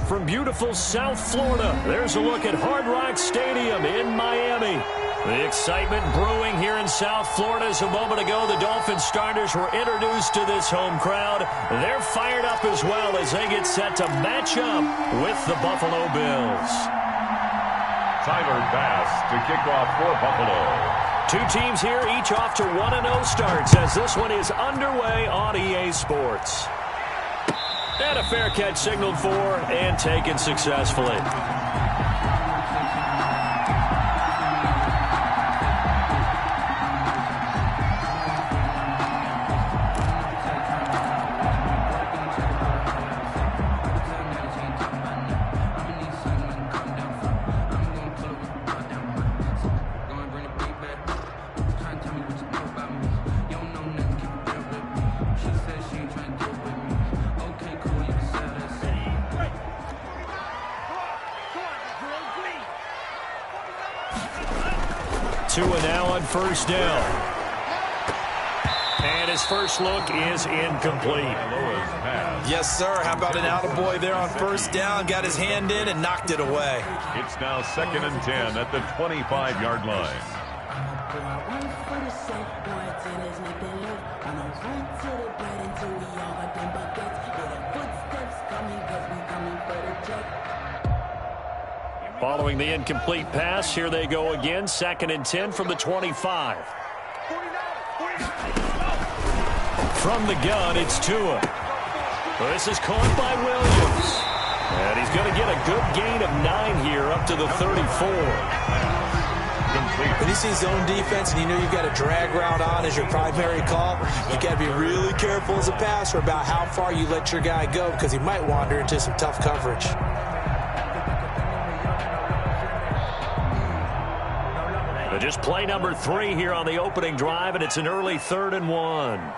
from beautiful South Florida, there's a look at Hard Rock Stadium in Miami. The excitement brewing here in South Florida as a moment ago the Dolphins starters were introduced to this home crowd. They're fired up as well as they get set to match up with the Buffalo Bills. Tyler Bass to kick off for Buffalo. Two teams here, each off to 1-0 starts as this one is underway on EA Sports. And a fair catch signaled for and taken successfully. Tua now on first down. And his first look is incomplete. Yes, sir. How about an attaboy there on first down? Got his hand in and knocked it away. It's now 2nd and 10 at the 25-yard line. Following the incomplete pass, here they go again. 2nd and 10 from the 25. From the gun, it's Tua. This is caught by Williams. And he's going to get a good gain of 9 here up to the 34. When you see zone defense and you know you've got a drag route on as your primary call, you got to be really careful as a passer about how far you let your guy go because he might wander into some tough coverage. Just play number 3 here on the opening drive, and it's an early 3rd and 1. Launch 49.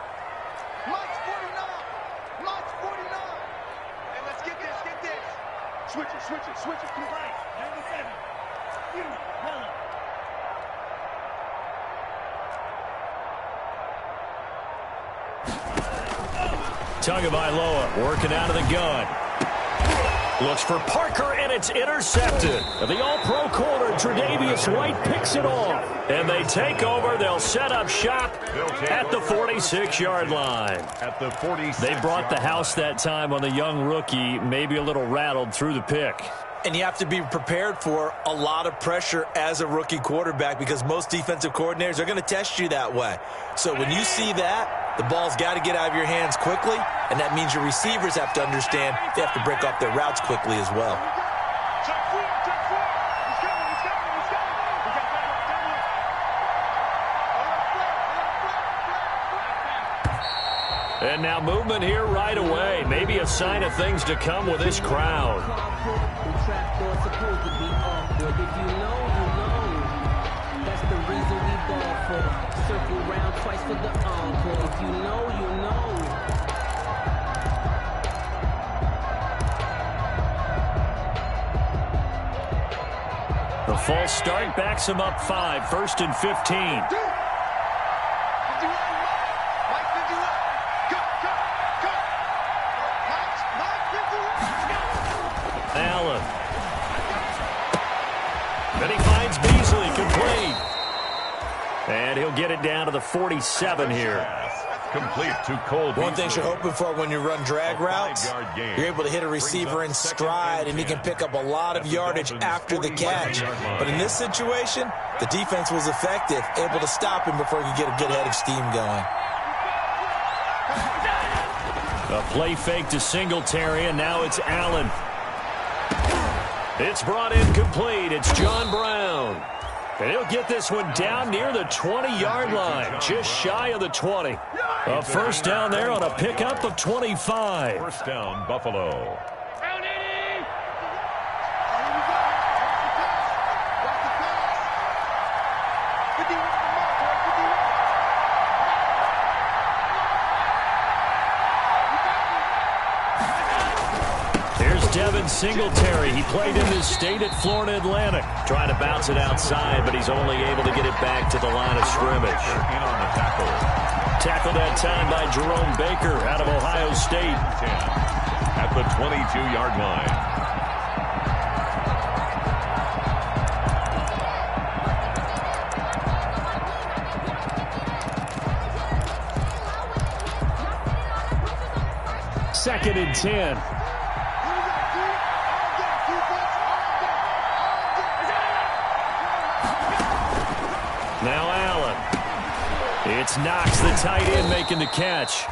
Launch 49. Hey, let's get this, get this. Switch it, switch it, switch it. Right. 97. You, Miller. Tagovailoa working out of the gun. Looks for Parker, and it's intercepted. The all-pro corner, Tre'Davious White, picks it off. And they take over. They'll set up shop at the 46-yard line. At the 46. They brought the house that time on the young rookie, maybe a little rattled through the pick. And you have to be prepared for a lot of pressure as a rookie quarterback because most defensive coordinators are going to test you that way. So when you see that, the ball's got to get out of your hands quickly, and that means your receivers have to understand they have to break off their routes quickly as well. And now movement here right away. Maybe a sign of things to come with this crowd. The false start backs him up 5, 1st and 15. Allen. Then he finds Beasley, complete. And he'll get it down to the 47 here. Complete to Cole. One thing you're hoping for when you run drag routes, you're able to hit a receiver in stride, and he can pick up a lot of yardage after the catch. But in this situation, the defense was effective, able to stop him before he could get a good head of steam going. A play fake to Singletary, and now it's Allen. It's brought in complete. It's John Brown. And he'll get this one down near the 20-yard line, just shy of the 20. A first down there on a pickup of 25. First down, Buffalo. Devin Singletary, he played in his state at Florida Atlantic. Trying to bounce it outside, but he's only able to get it back to the line of scrimmage. In on the tackle. Tackled that time by Jerome Baker out of Ohio State. At the 22-yard line. 2nd and 10. Now Allen. It's Knox, the tight end, making the catch.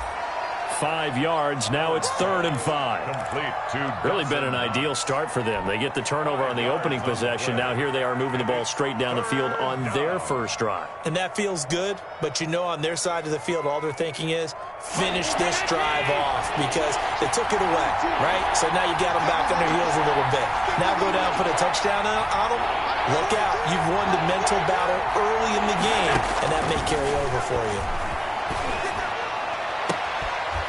5 yards. Now it's 3rd and 5. Really been an ideal start for them. They get the turnover on the opening possession. Now here they are moving the ball straight down the field on their first drive. And that feels good, but you know on their side of the field, all they're thinking is finish this drive off because they took it away, right? So now you got them back on their heels a little bit. Now go down, put a touchdown on them. Look out. You've won the mental battle early in the game, and that may carry over for you.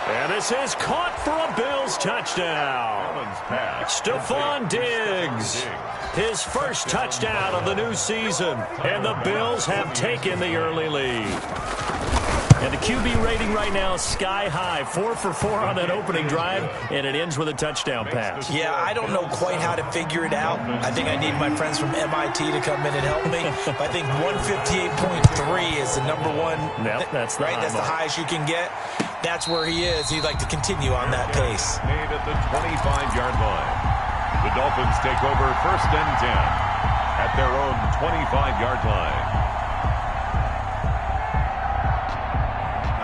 And this is caught for a Bills touchdown. Stephon Diggs, his first touchdown of the new season. And the Bills have taken the early lead. And the QB rating right now is sky high. 4 for 4 on that opening drive, and it ends with a touchdown pass. Yeah, I don't know quite how to figure it out. I think I need my friends from MIT to come in and help me. But I think 158.3 is the #1. Yep, that's the right. That's the highest you can get. That's where he is. He'd like to continue on that pace. Made at the 25-yard line. The Dolphins take over 1st and 10 at their own 25-yard line.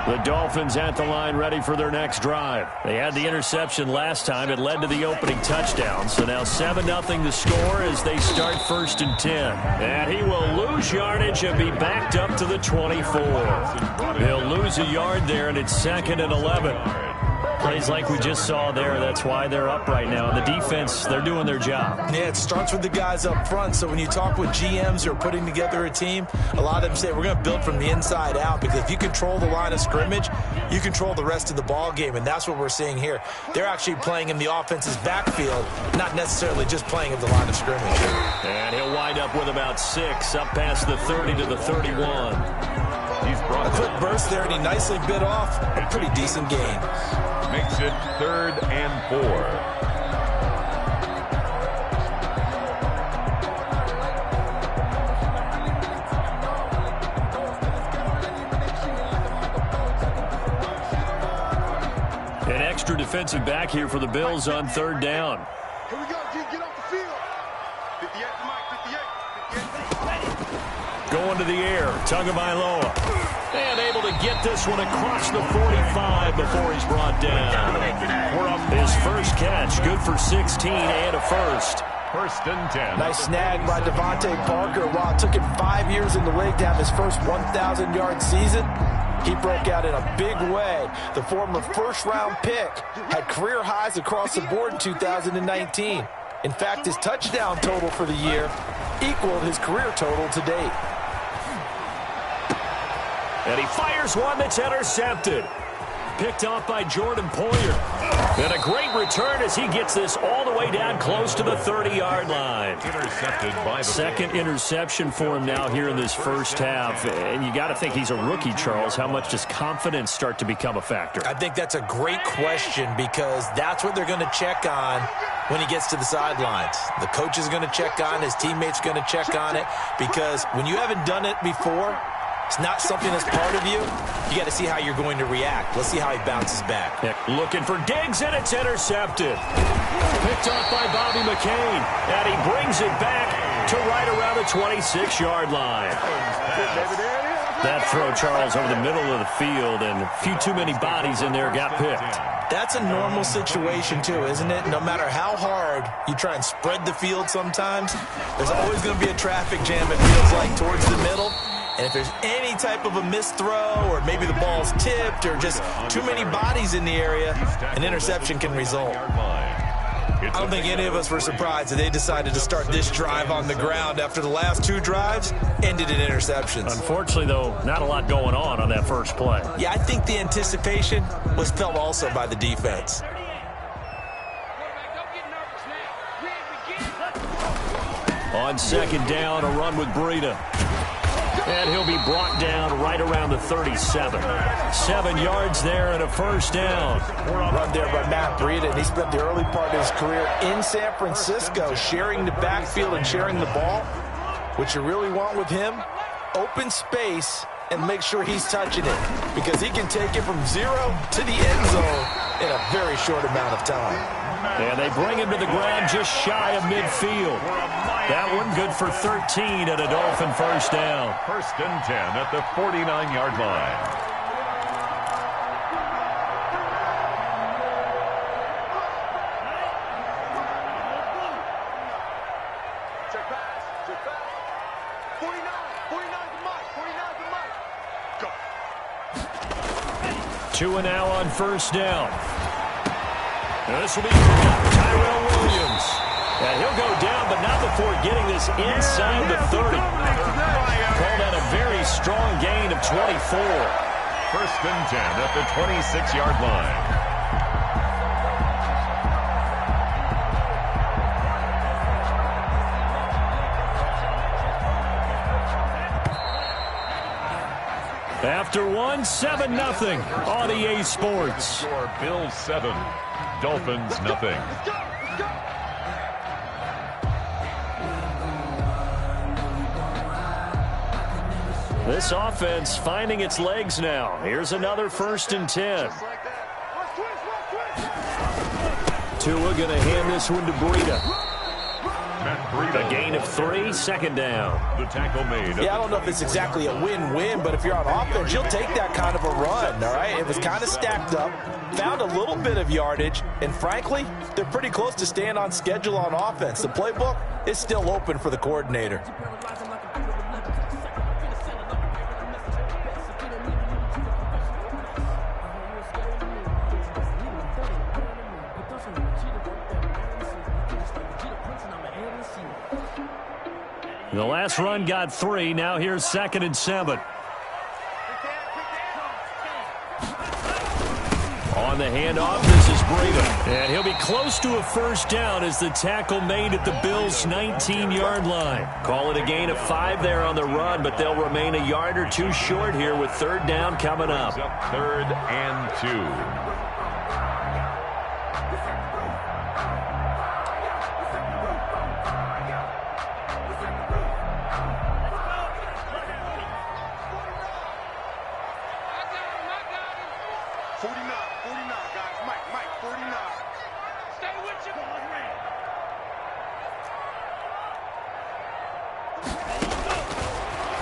The Dolphins at the line ready for their next drive. They had the interception last time. It led to the opening touchdown. So now 7-0 the score as they start 1st and 10. And he will lose yardage and be backed up to the 24. He'll lose a yard there, and it's 2nd and 11. Plays like we just saw there. That's why they're up right now. The defense, they're doing their job. Yeah, it starts with the guys up front. So when you talk with GMs who are putting together a team, a lot of them say we're going to build from the inside out because if you control the line of scrimmage, you control the rest of the ball game, and that's what we're seeing here. They're actually playing in the offense's backfield, not necessarily just playing at the line of scrimmage. And he'll wind up with about 6 up past the 30 to the 31. A quick burst there, and he nicely bit off a pretty decent gain. Makes it 3rd and 4. An extra defensive back here for the Bills on 3rd down. Here we go, get off the field. 58 to Mike, 58. Going to the air, Tagovailoa. And able to get this one across the 45 before he's brought down. His first catch, good for 16 and a first. 1st and 10. Nice snag by Devontae Parker. While it took him 5 years in the league to have his first 1,000-yard season, he broke out in a big way. The former first-round pick had career highs across the board in 2019. In fact, his touchdown total for the year equaled his career total to date. And he fires one that's intercepted. Picked off by Jordan Poyer. And a great return as he gets this all the way down close to the 30-yard line. Intercepted by the 2nd interception for him now here in this first half. And you got to think he's a rookie, Charles. How much does confidence start to become a factor? I think that's a great question because that's what they're going to check on when he gets to the sidelines. The coach is going to check on, his teammates are going to check on it because when you haven't done it before, it's not something that's part of you. You got to see how you're going to react. Let's see how he bounces back. Yeah, looking for Diggs, and it's intercepted. Picked off by Bobby McCain, and he brings it back to right around the 26-yard line. That throw, Charles, over the middle of the field, and a few too many bodies in there got picked. That's a normal situation, too, isn't it? No matter how hard you try and spread the field sometimes, there's always going to be a traffic jam, it feels like, towards the middle. And if there's any type of a missed throw or maybe the ball's tipped or just too many bodies in the area, an interception can result. I don't think any of us were surprised that they decided to start this drive on the ground after the last 2 drives ended in interceptions. Unfortunately, though, not a lot going on that first play. Yeah, I think the anticipation was felt also by the defense. On 2nd down, a run with Breida. And he'll be brought down right around the 37. 7 yards there and a first down. Run there by Matt Breida, and he spent the early part of his career in San Francisco sharing the backfield and sharing the ball. What you really want with him, open space and make sure he's touching it. because he can take it from 0 to the end zone in a very short amount of time. And they bring him to the ground just shy of midfield. That one good for 13 and a Dolphin first down. First and 10 at the 49-yard line. Check pass. 49 to Mike. 49 to Mike. Go. Tua now on first down. This will be Tyrell Williams. And he'll go down, but not before getting this inside the 30. Called out a very strong gain of 24. First and 10 at the 26-yard line. After one, 7-0 on EA Sports. Score Bills 7, Dolphins nothing. Let's go. This offense finding its legs now. Here's another first and 10. Just like that. Let's twist. Tua going to hand this one to Breida. Matt Breida. A gain of 3, second down. The tackle made. Yeah, I don't know if it's exactly a win-win, but if you're on offense, you'll take that kind of a run, all right? It was kind of stacked up, found a little bit of yardage, and frankly, they're pretty close to staying on schedule on offense. The playbook is still open for the coordinator. The last run got 3. Now here's second and 7. On the handoff, this is Breida. And he'll be close to a first down as the tackle made at the Bills' 19-yard line. Call it a gain of 5 there on the run, but they'll remain a yard or 2 short here with third down coming up. Third and 2.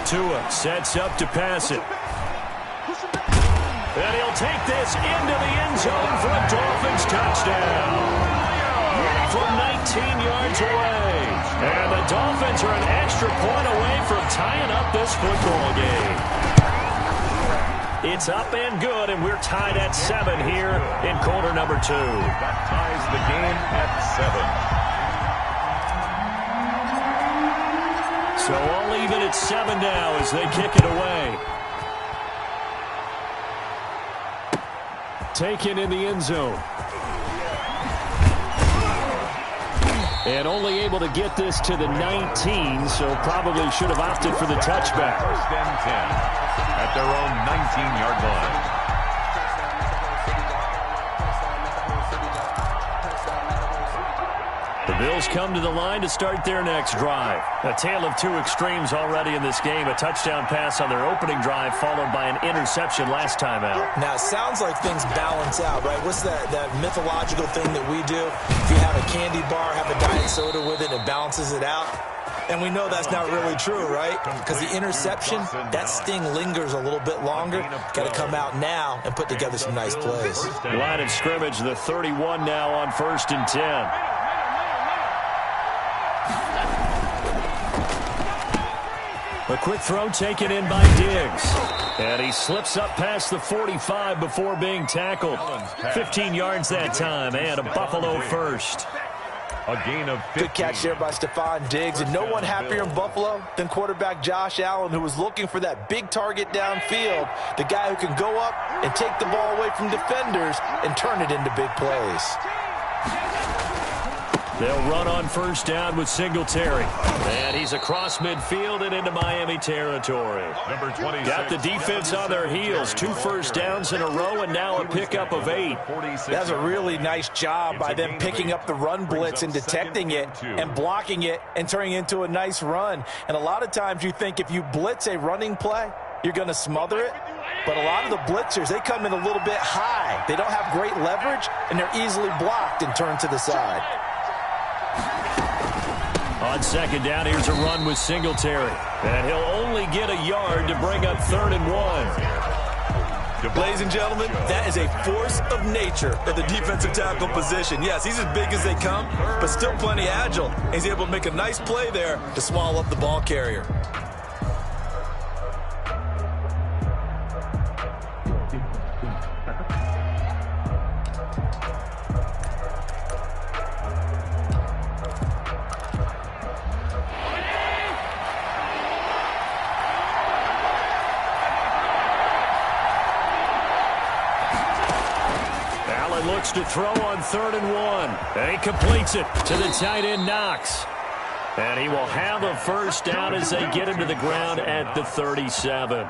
Tua sets up to pass it. And he'll take this into the end zone for a Dolphins touchdown. From 19 yards away. And the Dolphins are an extra point away from tying up this football game. It's up and good, and we're tied at 7 here in quarter number 2. That ties the game at 7. So all even at 7 now as they kick it away. Taken in the end zone. And only able to get this to the 19, so probably should have opted for the touchback. First and 10 at their own 19-yard line. The Bills come to the line to start their next drive. A tale of 2 extremes already in this game. A touchdown pass on their opening drive followed by an interception last time out. Now, it sounds like things balance out, right? What's that mythological thing that we do? If you have a candy bar, have a diet soda with it, it balances it out. And we know that's not really true, right? Because the interception, that sting lingers a little bit longer. Got to come out now and put together some nice plays. Line of scrimmage, the 31 now on first and 10. A quick throw taken in by Diggs. And he slips up past the 45 before being tackled. 15 yards that time, and a Buffalo first. A gain of 15. Good catch there by Stephon Diggs, and no one happier in Buffalo than quarterback Josh Allen, who was looking for that big target downfield, the guy who can go up and take the ball away from defenders and turn it into big plays. They'll run on first down with Singletary. And he's across midfield and into Miami territory. Number 26. Got the defense on their heels. 2 first downs in a row and now a pickup of 8. That's a really nice job by them picking up the run blitz and detecting it and blocking it and turning it into a nice run. And a lot of times you think if you blitz a running play, you're going to smother it. But a lot of the blitzers, they come in a little bit high. They don't have great leverage, and they're easily blocked and turned to the side. On second down, here's a run with Singletary. And he'll only get a yard to bring up 3rd and 1. Ladies and gentlemen, that is a force of nature at the defensive tackle position. Yes, he's as big as they come, but still plenty agile. He's able to make a nice play there to swallow up the ball carrier. Looks to throw on 3rd and 1. And he completes it to the tight end, Knox. And he will have a first down as they get him to the ground at the 37. An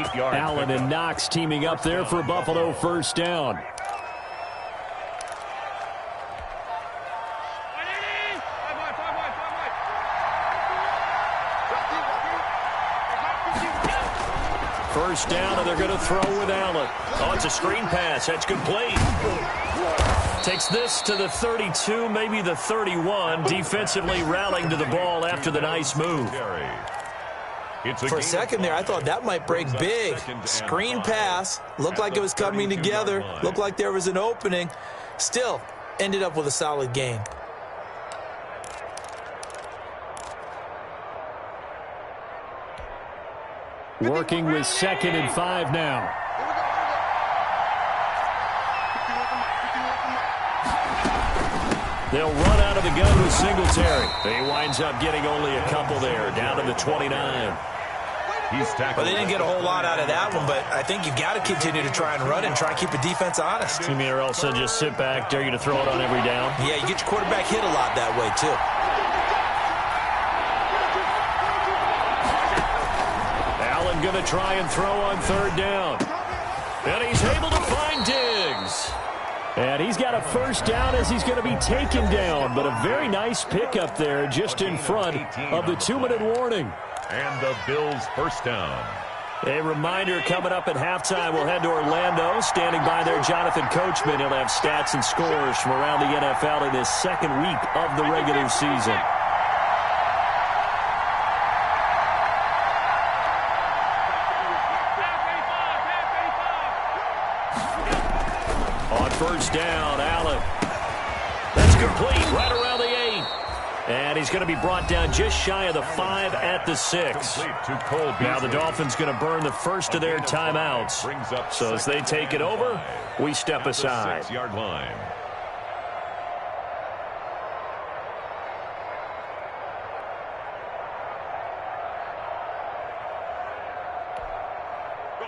8-yard. Allen and Knox teaming up there for Buffalo first down. First down, and they're going to throw with Allen. Oh, it's a screen pass. That's complete. Takes this to the 32, maybe the 31. Defensively rallying to the ball after the nice move. For a second there, I thought that might break big. Screen pass. Looked like it was coming together. Looked like there was an opening. Still, ended up with a solid gain. Working with 2nd and 5 now. They'll run out of the gun with Singletary. He winds up getting only a couple there, down to the 29. He's tackled. Well, they didn't get a whole lot out of that one, but I think you've got to continue to try and run and try and keep the defense honest. You mean or else they'll just sit back, dare you to throw it on every down? Yeah, you get your quarterback hit a lot that way, too. Going to try and throw on 3rd down. And he's able to find Diggs. And he's got a first down as he's going to be taken down. But a very nice pickup there just in front of the 2-minute warning. And the Bills first down. A reminder coming up at halftime. We'll head to Orlando. Standing by there, Jonathan Coachman. He'll have stats and scores from around the NFL in this 2nd week of the regular season. First down, Allen. That's complete, right around the 8. And he's going to be brought down just shy of the 5 at the 6. Now the Dolphins going to burn the first of their timeouts. So as they take it over, we step aside. 6-yard line.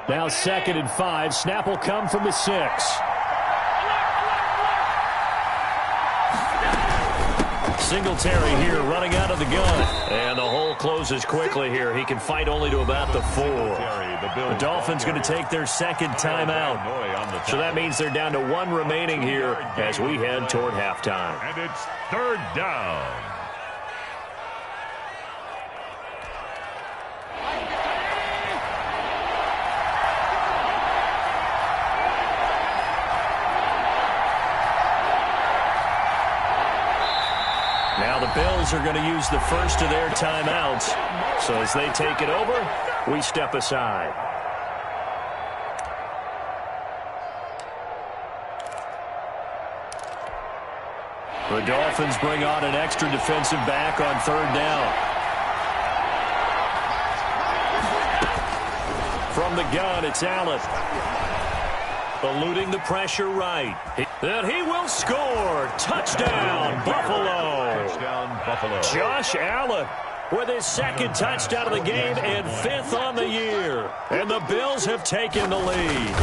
Now 2nd and 5. Snap will come from the 6. Singletary here running out of the gun. And the hole closes quickly here. He can fight only to about the 4. The Dolphins going to take their 2nd timeout. So that means they're down to 1 remaining here as we head toward halftime. And it's 3rd down. Now the Bills are going to use the first of their timeouts. So as they take it over, we step aside. The Dolphins bring on an extra defensive back on 3rd down. From the gun, it's Allen. Eluding the pressure right. And he will score. Touchdown, Buffalo. Touchdown, Buffalo. Josh Allen with his 2nd touchdown of the game and 5th on the year. And the Bills have taken the lead.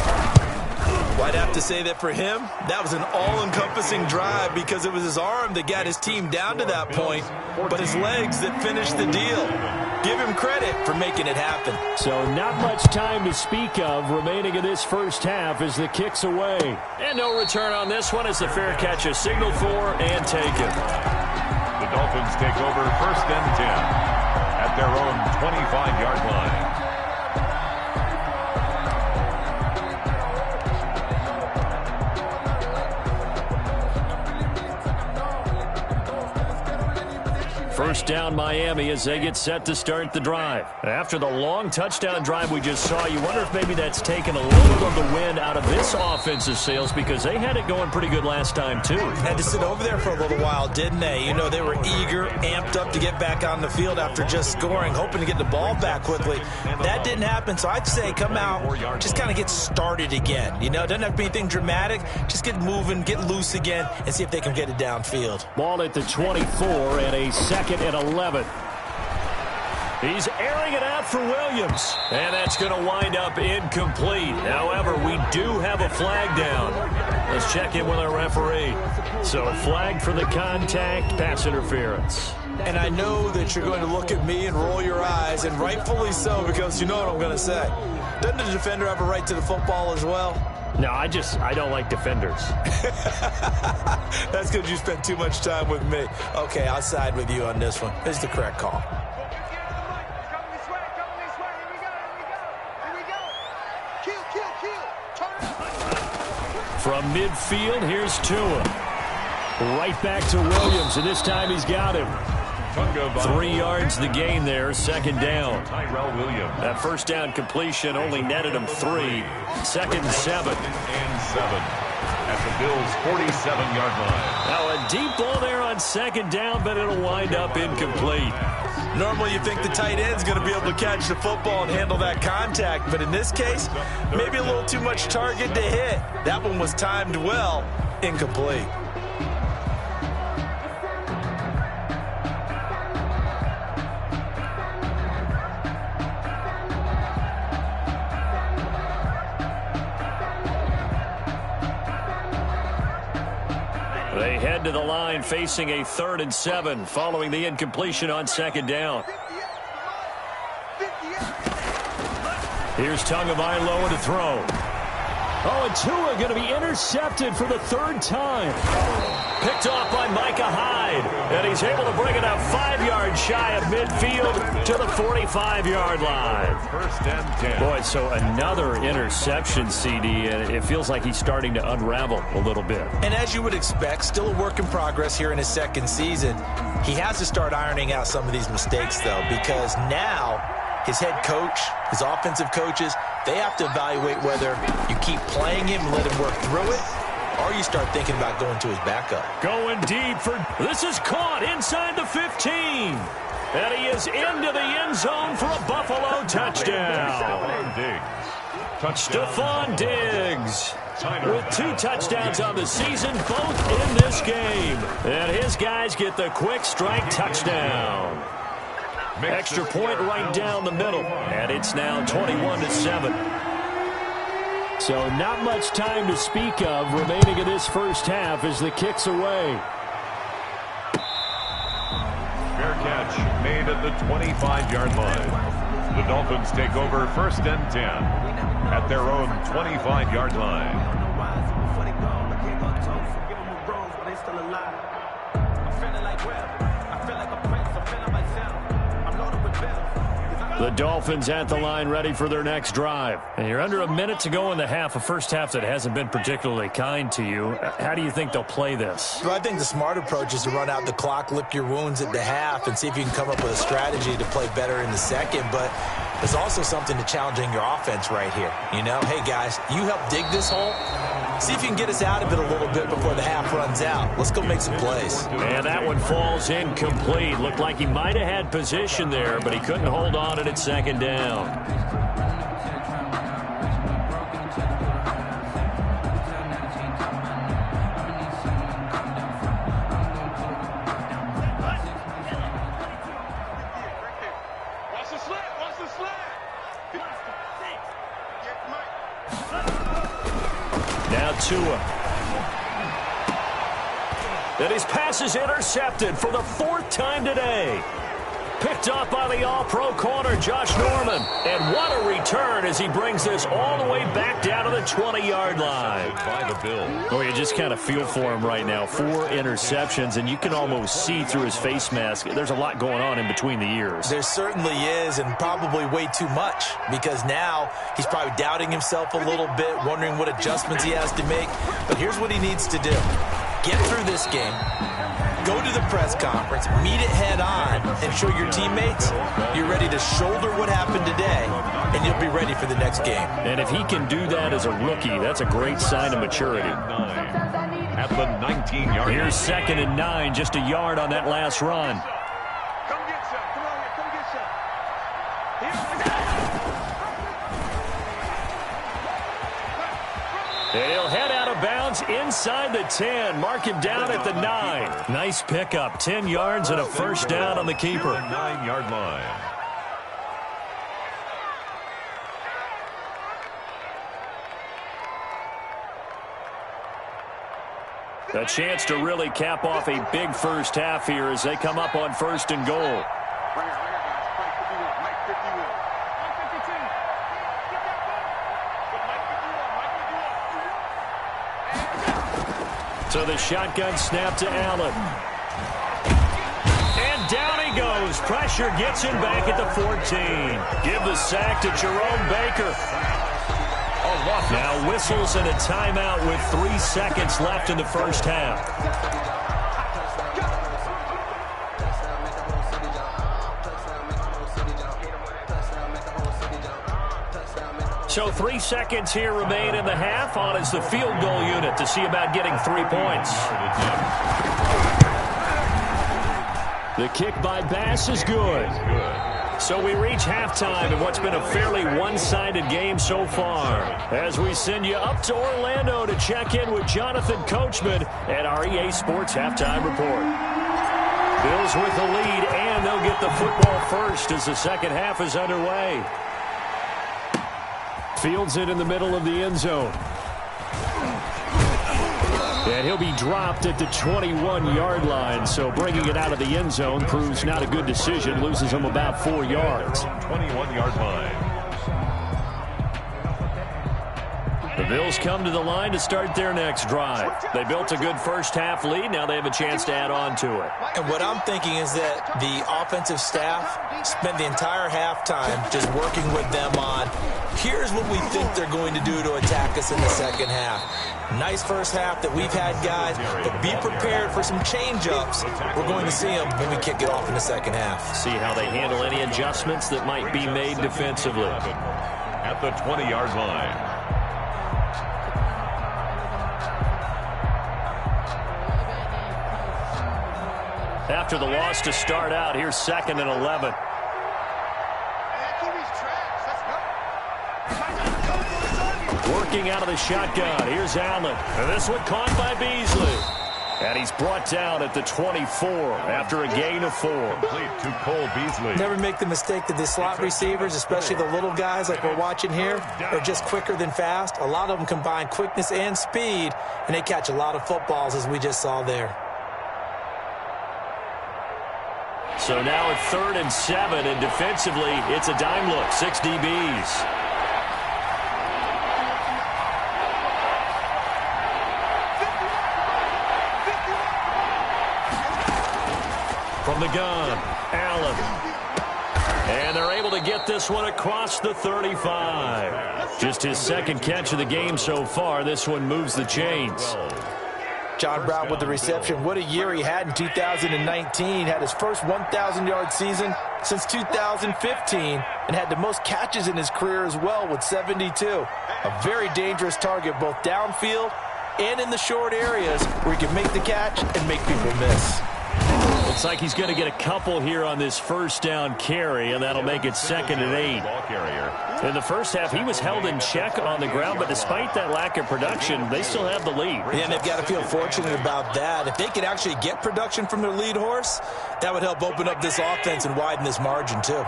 Well, I'd have to say that for him, that was an all-encompassing drive because it was his arm that got his team down to that point, but his legs that finished the deal. Give him credit for making it happen. So not much time to speak of remaining in this first half as the kick's away. And no return on this one as the fair catch is signaled for and taken. The Dolphins take over 1st and 10 at their own 25-yard line. First down Miami as they get set to start the drive. After the long touchdown drive we just saw, you wonder if maybe that's taken a little of the wind out of this offensive sails because they had it going pretty good last time too. Had to sit over there for a little while, didn't they? You know, they were eager, amped up to get back on the field after just scoring, hoping to get the ball back quickly. That didn't happen, so I'd say come out, just kind of get started again. You know, doesn't have to be anything dramatic. Just get moving, get loose again, and see if they can get it downfield. Ball at the 24 and a 2nd and 11. He's airing it out for Williams. And that's going to wind up incomplete. However, we do have a flag down. Let's check in with our referee. So flag for the contact, pass interference. And I know that you're going to look at me and roll your eyes, and rightfully so, because you know what I'm going to say. Doesn't the defender have a right to the football as well? No, I don't like defenders. That's because you spent too much time with me. Okay, I'll side with you on this one. This is the correct call. From midfield, here's Tua. Right back to Williams, and this time he's got him. 3 yards the gain there, 2nd down. That first down completion only netted him 3. 2nd and 7. At the Bills' 47-yard line. Now a deep ball there on 2nd down, but it'll wind up incomplete. Normally you think the tight end's going to be able to catch the football and handle that contact, but in this case, maybe a little too much target to hit. That one was timed well, incomplete. They head to the line facing a 3rd and 7 following the incompletion on 2nd down. Here's Tagovailoa to throw. Oh, and Tua going to be intercepted for the 3rd time. Picked off by Micah Hyde. And he's able to bring it up 5 yards shy of midfield to the 45-yard line. 1st and 10. Boy, so another interception, CD, and it feels like he's starting to unravel a little bit. And as you would expect, still a work in progress here in his 2nd season. He has to start ironing out some of these mistakes, though, because now his head coach, his offensive coaches, they have to evaluate whether you keep playing him and let him work through it, or you start thinking about going to his backup. Going deep for, this is caught inside the 15. And he is into the end zone for a Buffalo touchdown. Stephon Diggs with 2 touchdowns on the season, both in this game. And his guys get the quick strike touchdown. Extra point right down the middle. And it's now 21-7. So not much time to speak of remaining in this first half as the kick's away. Fair catch made at the 25-yard line. The Dolphins take over 1st and 10 at their own 25-yard line. The Dolphins at the line ready for their next drive. And you're under a minute to go in the half, a first half that hasn't been particularly kind to you. How do you think they'll play this? Well, I think the smart approach is to run out the clock, lick your wounds at the half, and see if you can come up with a strategy to play better in the second. But there's also something to challenging your offense right here. You know, hey, guys, you help dig this hole. See if you can get us out of it a little bit before the half runs out. Let's go make some plays. And that one falls incomplete. Looked like he might have had position there, but he couldn't hold on at 2nd down. Tua. And his pass is intercepted for the 4th time today. Picked up by the all-pro corner, Josh Norman. And what a return as he brings this all the way back down to the 20-yard line. By the Bills. Oh, you just kind of feel for him right now. 4 interceptions, and you can almost see through his face mask. There's a lot going on in between the ears. There certainly is, and probably way too much, because now he's probably doubting himself a little bit, wondering what adjustments he has to make. But here's what he needs to do. get through this game, go to the press conference, meet it head on, and show your teammates you're ready to shoulder what happened today, and you'll be ready for the next game. And if he can do that as a rookie, that's a great sign of maturity. At the 19-yard line. Here's 2nd and 9, just a yard on that last run. Come get some. Come on, come get some. And he'll head out of bounds inside the 10. Mark him down at the 9. Nice pickup. 10 yards and a first down on the keeper. 9-yard line. A chance to really cap off a big first half here as they come up on 1st and goal. Right here, guys. Mike 51. Mike 52. Get that ball. Mike 51. So the shotgun snap to Allen. And down he goes. Pressure gets him back at the 14. Give the sack to Jerome Baker. Now whistles and a timeout with 3 seconds left in the first half. So 3 seconds here remain in the half. On is the field goal unit to see about getting 3 points. The kick by Bass is good. So we reach halftime in what's been a fairly one-sided game so far. As we send you up to Orlando to check in with Jonathan Coachman at our EA Sports Halftime Report. Bills with the lead, and they'll get the football first as the second half is underway. Fields it in the middle of the end zone. And he'll be dropped at the 21-yard line, so bringing it out of the end zone proves not a good decision. Loses him about 4 yards. 21-yard line. The Bills come to the line to start their next drive. They built a good first half lead. Now they have a chance to add on to it. And what I'm thinking is that the offensive staff spent the entire halftime just working with them on, here's what we think they're going to do to attack us in the second half. Nice first half that we've had, guys, but be prepared for some change-ups. We're going to see them when we kick it off in the second half. See how they handle any adjustments that might be made defensively. At the 20-yard line. After the loss to start out, here's 2nd and 11. Working out of the shotgun. Here's Allen. And this one caught by Beasley. And he's brought down at the 24 after a gain of 4. Complete to Cole Beasley. Never make the mistake that the slot receivers, especially the little guys like we're watching here, are just quicker than fast. A lot of them combine quickness and speed, and they catch a lot of footballs, as we just saw there. So now at 3rd and 7, and defensively, it's a dime look. 6 DBs. From the gun, Allen. And they're able to get this one across the 35. Just his 2nd catch of the game so far. This one moves the chains. John Brown with the reception. What a year he had in 2019. Had his first 1,000-yard season since 2015 and had the most catches in his career as well with 72. A very dangerous target both downfield and in the short areas where he can make the catch and make people miss. Looks like he's going to get a couple here on this first down carry, and that'll make it 2nd and 8. In the first half, he was held in check on the ground, but despite that lack of production, they still have the lead. Yeah, and they've got to feel fortunate about that. If they could actually get production from their lead horse, that would help open up this offense and widen this margin, too.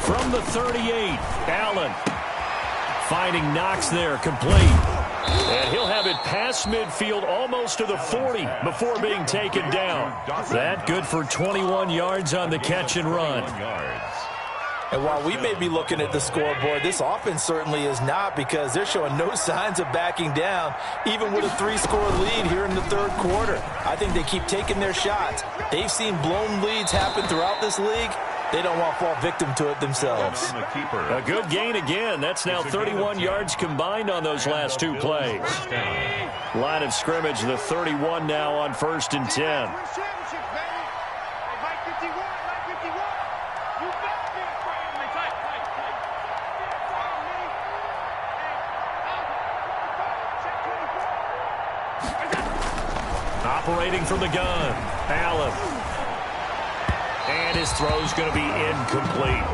From the 38, Allen finding Knox there, complete. And he'll have it past midfield almost to the 40 before being taken down. That good for 21 yards on the catch and run. And while we may be looking at the scoreboard, this offense certainly is not, because they're showing no signs of backing down, even with a 3-score lead here in the third quarter. I think they keep taking their shots. They've seen blown leads happen throughout this league, they don't want to fall victim to it themselves. A good gain again. That's now 31 yards combined on those last two plays. Line of scrimmage, the 31 now on 1st and 10. Operating from the gun, Allen. And his throw's going to be incomplete.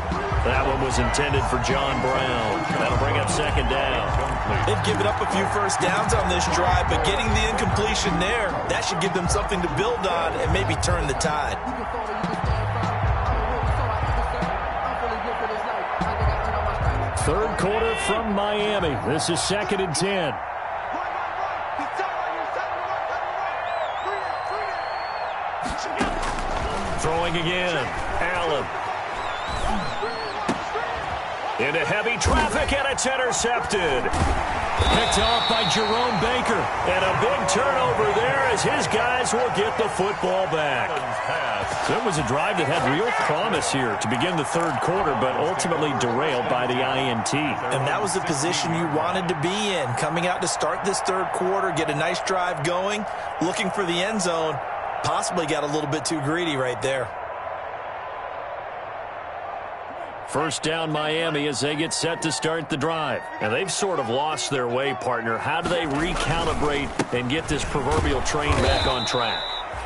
That one was intended for John Brown. That'll bring up 2nd down. They've given up a few first downs on this drive, but getting the incompletion there, that should give them something to build on and maybe turn the tide. Third quarter from Miami. This is 2nd and 10. Throwing again, Allen. Into heavy traffic, and it's intercepted. Picked off by Jerome Baker. And a big turnover there as his guys will get the football back. So it was a drive that had real promise here to begin the third quarter, but ultimately derailed by the INT. And that was the position you wanted to be in. Coming out to start this third quarter, get a nice drive going, looking for the end zone. Possibly got a little bit too greedy right there. First down Miami as they get set to start the drive. And they've sort of lost their way, partner. How do they recalibrate and get this proverbial train back on track?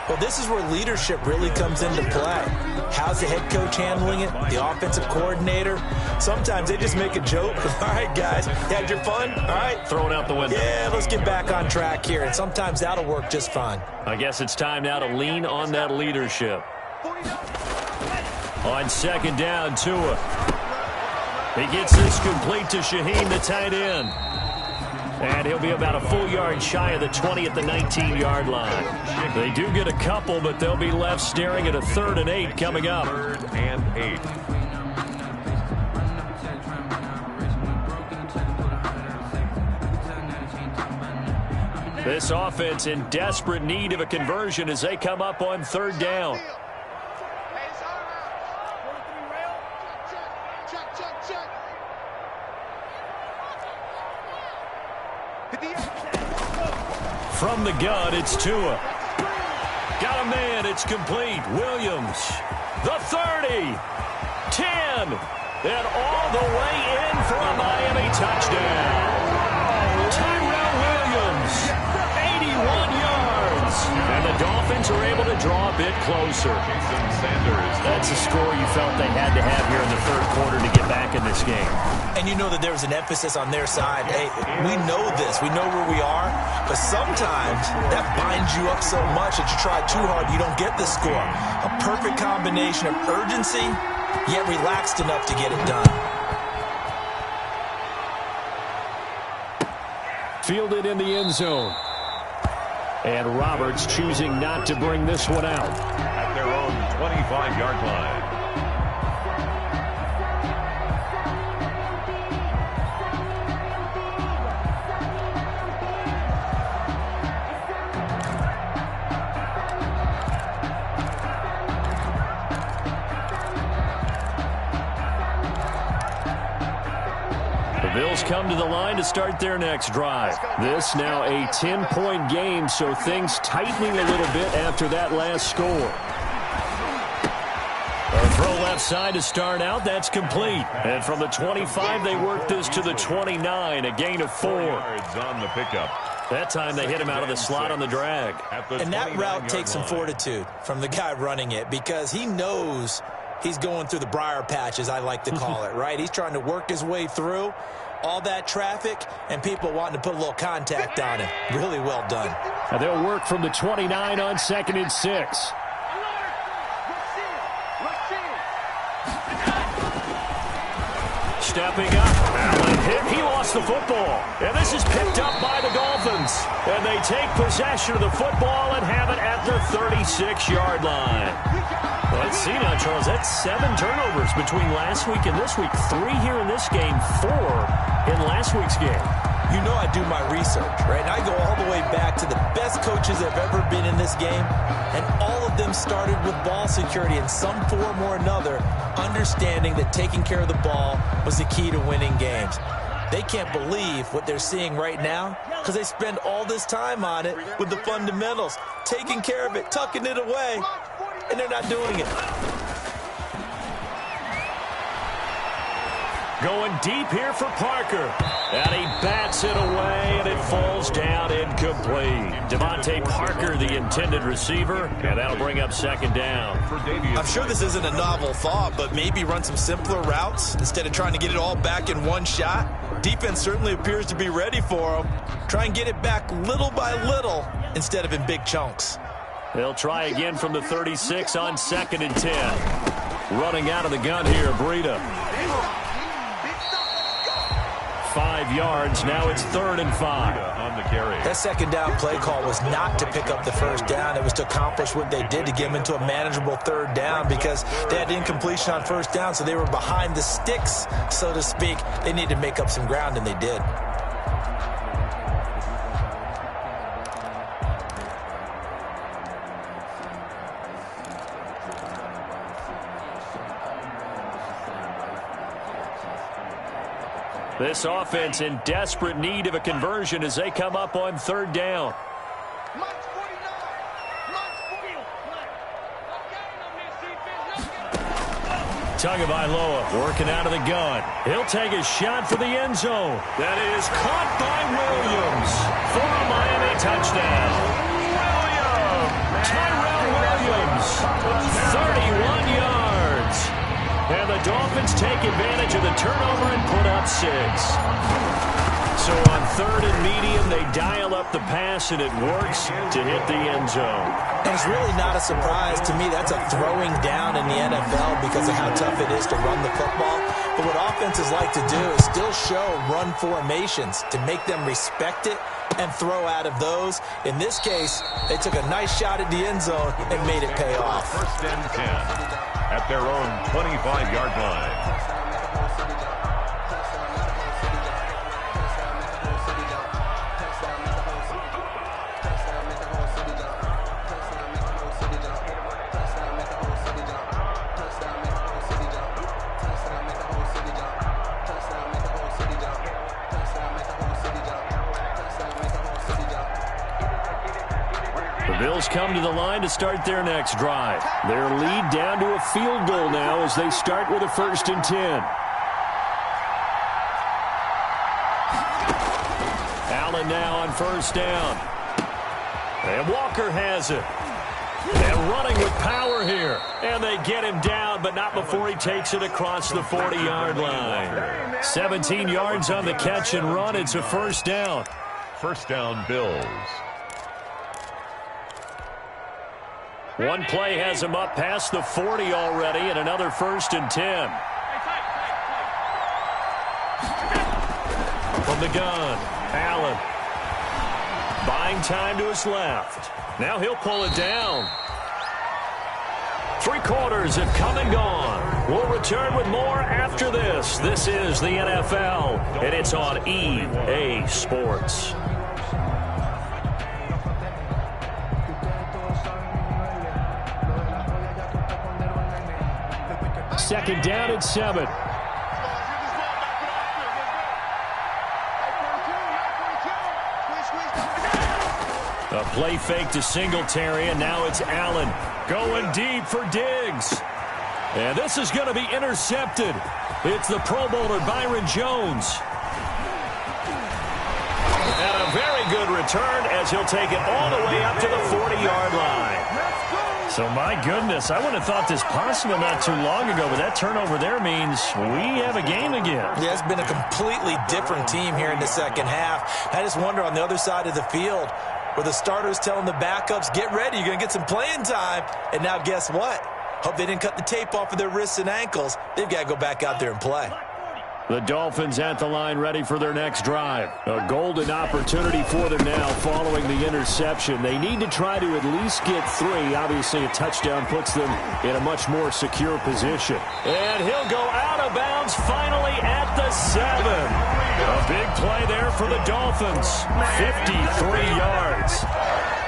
Well, this is where leadership really comes into play. How's the head coach handling it? The offensive coordinator? Sometimes they just make a joke. All right, guys, you had your fun? All right. Throw it out the window. Yeah, let's get back on track here. And sometimes that'll work just fine. I guess it's time now to lean on that leadership. On 2nd down, Tua. He gets this complete to Shaheen, the tight end. And he'll be about a full yard shy of the 20 at the 19-yard line. They do get a couple, but they'll be left staring at a 3rd and 8 coming up. 3rd and 8. This offense in desperate need of a conversion as they come up on 3rd down. From the gun, it's Tua. Got a man, it's complete. Williams, the 30, 10, and all the way in for a Miami touchdown. Tyrell Williams, 81 yards. And the Dolphins are able to draw a bit closer. That's a score you felt they had to have here in the third quarter to get back in this game. And you know that there was an emphasis on their side. Hey, we know this. We know where we are. But sometimes that binds you up so much that you try too hard, you don't get the score. A perfect combination of urgency, yet relaxed enough to get it done. Fielded in the end zone. And Roberts choosing not to bring this one out. At their own 25-yard line. Bills come to the line to start their next drive. This now a 10-point game, so things tightening a little bit after that last score. A throw left side to start out. That's complete. And from the 25, they work this to the 29, a gain of 4. Yards on the pickup. That time they hit him out of the slot on the drag. And that route takes some fortitude from the guy running it because he knows he's going through the briar patch, as I like to call it, right? He's trying to work his way through all that traffic and people wanting to put a little contact on him. Really well done. Now they'll work from the 29 on 2nd and 6. Stepping up. Allen hit. He lost the football. And this is picked up by the Dolphins. And they take possession of the football and have it at the 36-yard line. Let's see now, Charles. That's 7 turnovers between last week and this week. 3 here in this game, 4 in last week's game. You know I do my research, right? And I go all the way back to the best coaches that have ever been in this game, and all of them started with ball security in some form or another, understanding that taking care of the ball was the key to winning games. They can't believe what they're seeing right now because they spend all this time on it with the fundamentals, taking care of it, tucking it away, and they're not doing it. Going deep here for Parker. And he bats it away, and it falls down incomplete. Devontae Parker, the intended receiver, and that'll bring up second down. I'm sure this isn't a novel thought, but maybe run some simpler routes instead of trying to get it all back in one shot. Defense certainly appears to be ready for them. Try and get it back little by little instead of in big chunks. They'll try again from the 36 on 2nd and 10. Running out of the gun here, Breida. 5 yards. Now it's 3rd and 5. On the carry. That second down play call was not to pick up the first down. It was to accomplish what they did to get them into a manageable 3rd down because they had incompletion on 1st down, so they were behind the sticks, so to speak. They needed to make up some ground, and they did. This offense in desperate need of a conversion as they come up on 3rd down. Tagovailoa working out of the gun. He'll take a shot for the end zone. That is caught by Williams for a Miami touchdown. Tyrell Williams, 31 yards. And the Dolphins take advantage of the turnover and put up 6. So on 3rd and medium, they dial up the pass, and it works to hit the end zone. And it's really not a surprise to me. That's a throwing down in the NFL because of how tough it is to run the football. But what offenses like to do is still show run formations to make them respect it and throw out of those. In this case, they took a nice shot at the end zone and made it pay off. 1st and 10 at their own 25-yard line. Bills come to the line to start their next drive. Their lead down to a field goal now as they start with a 1st and 10. Allen now on 1st down. And Walker has it. And running with power here. And they get him down, but not before he takes it across the 40-yard line. 17 yards on the catch and run. It's a 1st down. 1st down, Bills. One play has him up past the 40 already, and another 1st and 10. From the gun, Allen. Buying time to his left. Now he'll pull it down. 3 quarters have come and gone. We'll return with more after this. This is the NFL, and it's on EA Sports. Second down and 7. A play fake to Singletary, and now it's Allen going deep for Diggs. And this is going to be intercepted. It's the Pro Bowler Byron Jones. And a very good return as he'll take it all the way up to the 40-yard line. So, my goodness, I wouldn't have thought this possible not too long ago, but that turnover there means we have a game again. Yeah, it's been a completely different team here in the second half. I just wonder on the other side of the field where the starters telling the backups, get ready, you're going to get some playing time. And now guess what? Hope they didn't cut the tape off of their wrists and ankles. They've got to go back out there and play. The Dolphins at the line ready for their next drive. A golden opportunity for them now following the interception. They need to try to at least get 3. Obviously, a touchdown puts them in a much more secure position. And he'll go out of bounds finally at the the 7. A big play there for the Dolphins. 53 yards.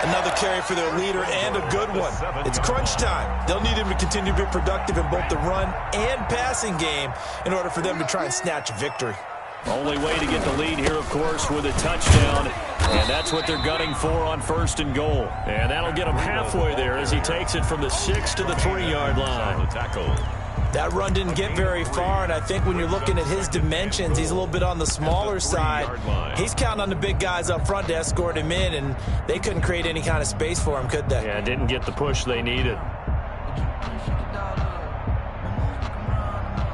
Another carry for their leader and a good one. It's crunch time. They'll need him to continue to be productive in both the run and passing game in order for them to try and snatch a victory. Only way to get the lead here, of course, with a touchdown. And that's what they're gunning for on 1st and goal. And that'll get him halfway there as he takes it from the 6 to the 3-yard line. That run didn't get very far, and I think when you're looking at his dimensions, he's a little bit on the smaller side. He's counting on the big guys up front to escort him in, and they couldn't create any kind of space for him, could they? Yeah, didn't get the push they needed.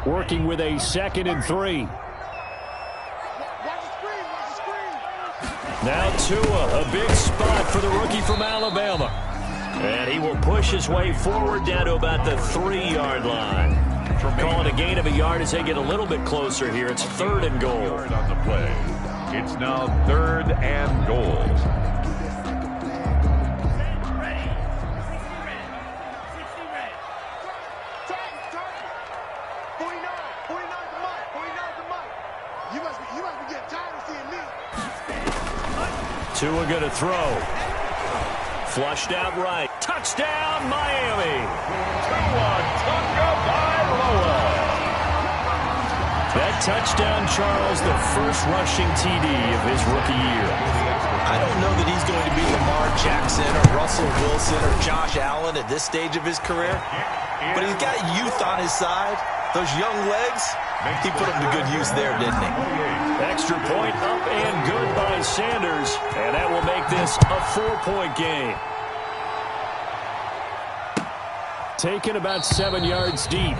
Working with a 2nd and 3. Now Tua, a big spot for the rookie from Alabama. And he will push his way forward down to about the 3-yard line. Calling a gain of a yard as they get a little bit closer here. It's 3rd and goal. On the play. It's now 3rd and goal. Tua going to throw. Flushed out right. Touchdown, Miami. That touchdown, Charles, the first rushing TD of his rookie year. I don't know that he's going to be Lamar Jackson or Russell Wilson or Josh Allen at this stage of his career, but he's got youth on his side. Those young legs, he put them to good use there, didn't he? Extra point up and good by Sanders, and that will make this a 4-point game. Taken about 7 yards deep,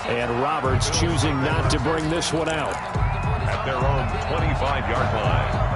and Roberts choosing not to bring this one out. At their own 25-yard line.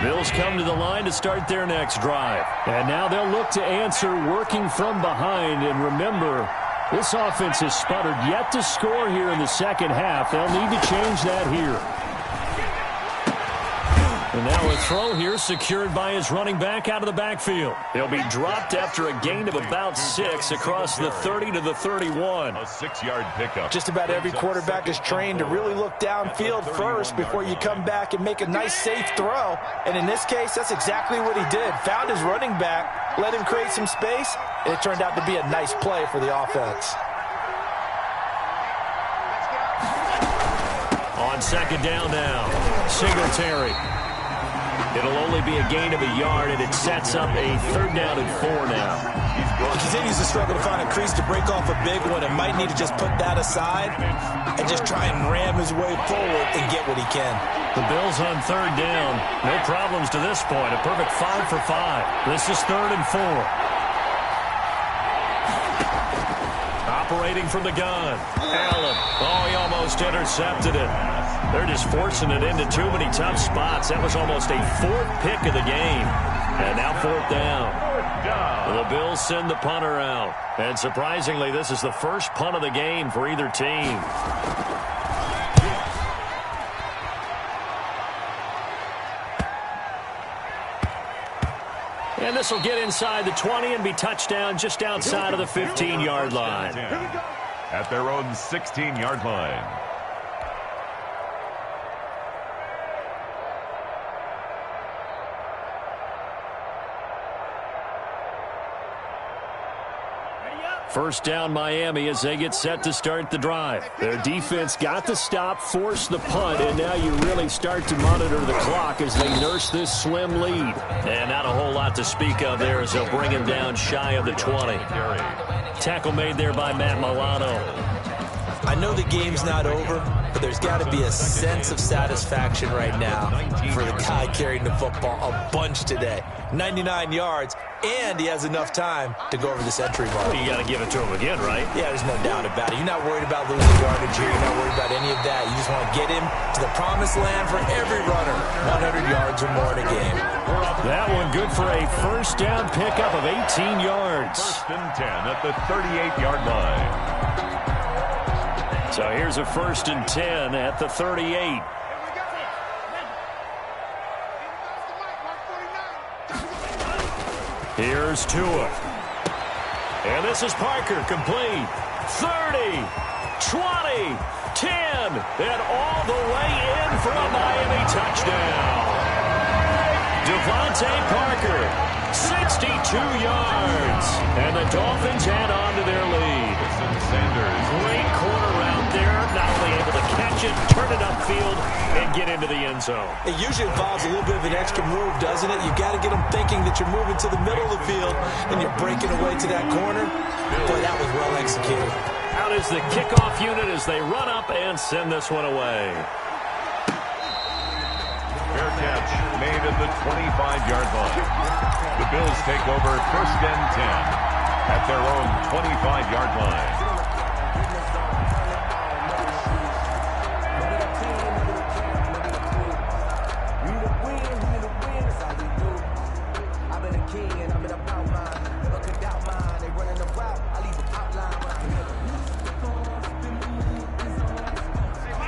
Bills come to the line to start their next drive. And now they'll look to answer working from behind. And remember, this offense has sputtered yet to score here in the second half. They'll need to change that here. And now a throw here secured by his running back out of the backfield. He'll be dropped after a gain of about 6 across the 30 to the 31. A 6-yard pickup. Just about every quarterback is trained to really look downfield first before you come back and make a nice, safe throw. And in this case, that's exactly what he did. Found his running back, let him create some space, and it turned out to be a nice play for the offense. On 2nd down now, Singletary. It'll only be a gain of a yard, and it sets up a 3rd down and 4 now. He continues to struggle to find a crease to break off a big one and might need to just put that aside and just try and ram his way forward and get what he can. The Bills on 3rd down. No problems to this point. A perfect 5 for 5. This is 3rd and 4. Operating from the gun. Allen. Oh, he almost intercepted it. They're just forcing it into too many tough spots. That was almost a 4th pick of the game. And now 4th down. The Bills send the punter out. And surprisingly, this is the first punt of the game for either team. And this will get inside the 20 and be touchdown just outside of the 15-yard line. At their own 16-yard line. First down Miami as they get set to start the drive. Their defense got the stop, forced the punt, and now you really start to monitor the clock as they nurse this slim lead. And not a whole lot to speak of there as they'll bring him down shy of the 20. Tackle made there by Matt Milano. I know the game's not over, but there's got to be a sense of satisfaction right now for the guy carrying the football a bunch today. 99 yards, and he has enough time to go over this entry mark. Well, you got to give it to him again, right? Yeah, there's no doubt about it. You're not worried about losing yardage here. You're not worried about any of that. You just want to get him to the promised land for every runner. 100 yards or more in a game. That one good for a first down pickup of 18 yards. 1st and 10 at the 38-yard line. So here's a 1st and 10 at the 38. Here's Tua. And this is Parker, complete. 30, 20, 10, and all the way in for a Miami touchdown. Devontae Parker, 62 yards. And the Dolphins add on to their lead. Sanders. Great corner out there, not only able to catch it, turn it upfield, and get into the end zone. It usually involves a little bit of an extra move, doesn't it? You've got to get them thinking that you're moving to the middle of the field and you're breaking away to that corner. Boy, that was well executed. Out is the kickoff unit as they run up and send this one away. Fair catch made at the 25-yard line. The Bills take over 1st and 10 at their own 25-yard line.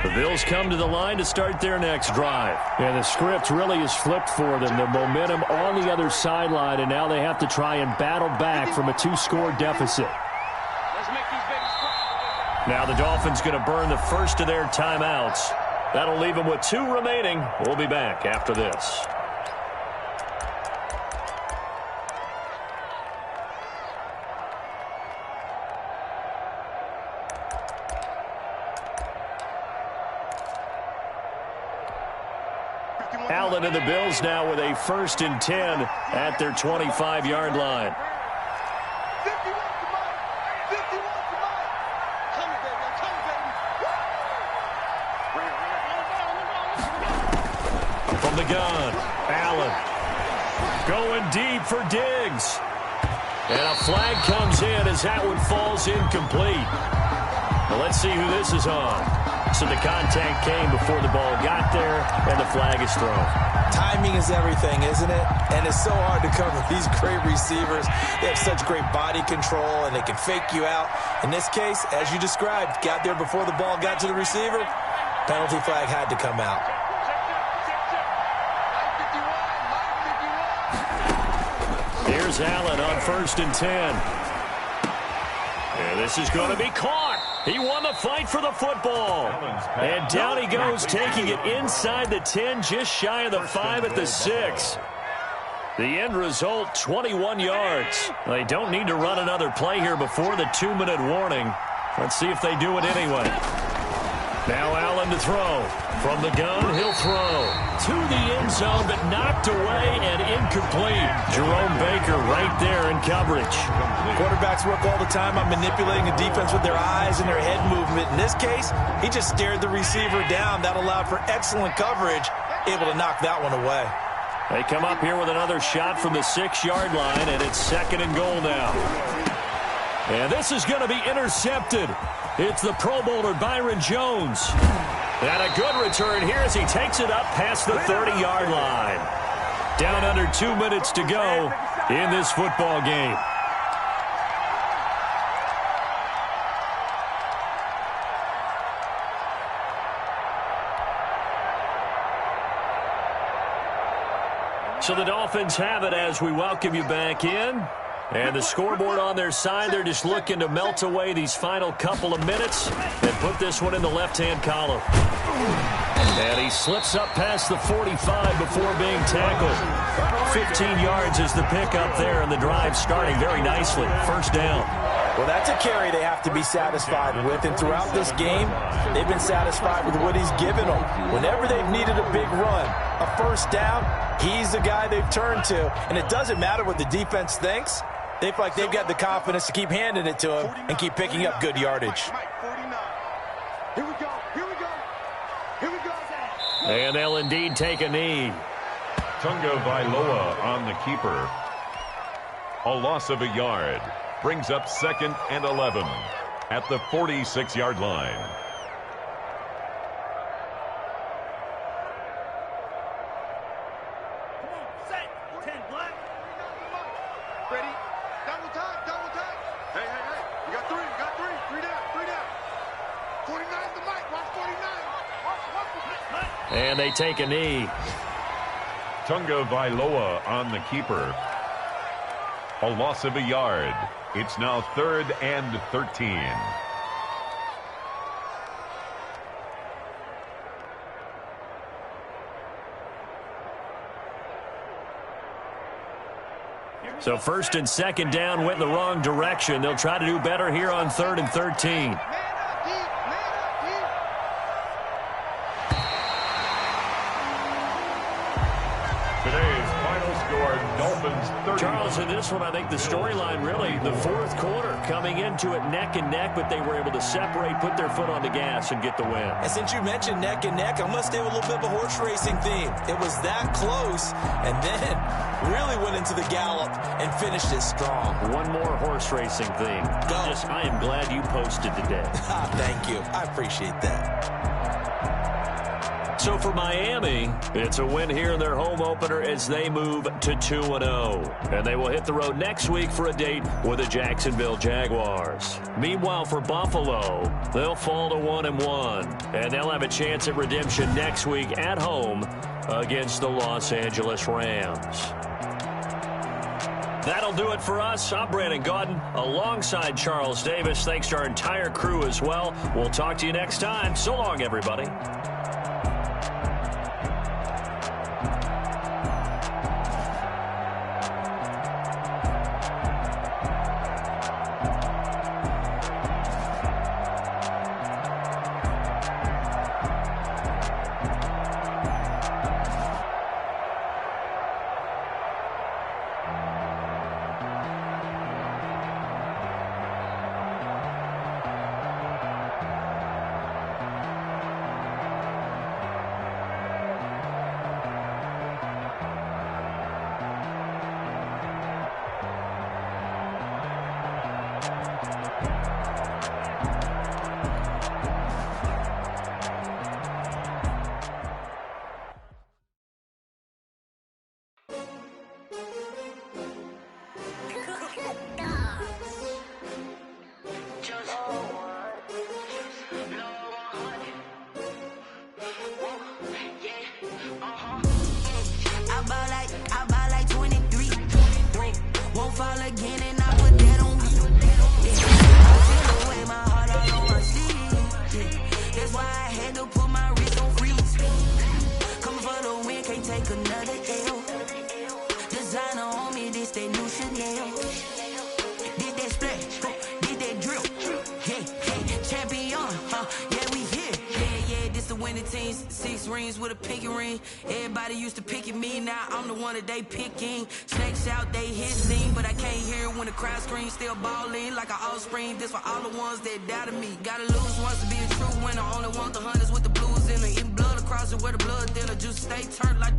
The Bills come to the line to start their next drive. And the script really is flipped for them. The momentum on the other sideline, and now they have to try and battle back from a 2-score deficit. Now the Dolphins going to burn the first of their timeouts. That'll leave them with 2 remaining. We'll be back after this. Allen and the Bills now with a 1st and 10 at their 25-yard line. From the gun, Allen going deep for Diggs. And a flag comes in as that one falls incomplete. Well, let's see who this is on. So the contact came before the ball got there, and the flag is thrown. Timing is everything, isn't it? And it's so hard to cover these great receivers. They have such great body control, and they can fake you out. In this case, as you described, got there before the ball got to the receiver. Penalty flag had to come out. Here's Allen on 1st and 10. And this is going to be caught. He won the fight for the football. And down he goes, taking it inside the 10, just shy of the 5 at the 6. The end result, 21 yards. They don't need to run another play here before the 2-minute warning. Let's see if they do it anyway. Now Allen to throw. From the gun, he'll throw. To the end zone, but knocked away and incomplete. Jerome Baker right there in coverage. Quarterbacks work all the time on manipulating the defense with their eyes and their head movement. In this case, he just stared the receiver down. That allowed for excellent coverage, able to knock that one away. They come up here with another shot from the 6-yard line, and it's 2nd and goal now. And this is going to be intercepted. It's the Pro Bowler Byron Jones. And a good return here as he takes it up past the 30-yard line. Down under 2 minutes to go in this football game. So the Dolphins have it as we welcome you back in. And the scoreboard on their side, they're just looking to melt away these final couple of minutes and put this one in the left-hand column. And he slips up past the 45 before being tackled. 15 yards is the pickup there, and the drive starting very nicely. 1st down. Well, that's a carry they have to be satisfied with, and throughout this game, they've been satisfied with what he's given them. Whenever they've needed a big run, a 1st down, he's the guy they've turned to. And it doesn't matter what the defense thinks. They feel like they've got the confidence to keep handing it to him and keep picking up good yardage. Here we go. Here we go. Here we go. And they'll indeed take a knee. Tunga Vailoa on the keeper. A loss of a yard. Brings up 2nd and 11 at the 46-yard line. And they take a knee. Tunga Vailoa on the keeper. A loss of a yard. It's now 3rd and 13. So 1st and 2nd down went in the wrong direction. They'll try to do better here on 3rd and 13. Today's final score, Dolphins 30. Charles, in this one, I think the storyline really, the 4th quarter, coming into it neck and neck, but they were able to separate, put their foot on the gas, and get the win. And since you mentioned neck and neck, I'm going to stay with a little bit of a horse racing theme. It was that close, and then really went into the gallop and finished it strong. One more horse racing theme. I am glad you posted today. Thank you. I appreciate that. So for Miami, it's a win here in their home opener as they move to 2-0. And they will hit the road next week for a date with the Jacksonville Jaguars. Meanwhile, for Buffalo, they'll fall to 1-1. And they'll have a chance at redemption next week at home against the Los Angeles Rams. That'll do it for us. I'm Brandon Gaudin alongside Charles Davis. Thanks to our entire crew as well. We'll talk to you next time. So long, everybody. They picking snakes out, they hissing, but I can't hear when the crowd screams. Still balling like an offspring. This for all the ones that doubted me. Gotta lose once to be a true winner. Only want the hunters with the blues in it. Eating blood across it where the blood thinner. Juice stay turned like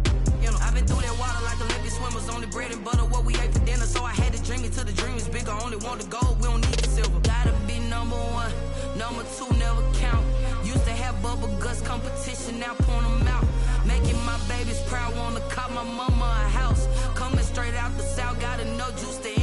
I've been through that water like Olympic swimmers. Only bread and butter what we ate for dinner. So I had to dream it till the dream is bigger. Only want the gold, we don't need the silver. Gotta be number one, number two never count. Used to have bubble guts competition, now point them out. Making my babies proud, wanna cop my mama a house. Coming straight out the south, gotta know juice to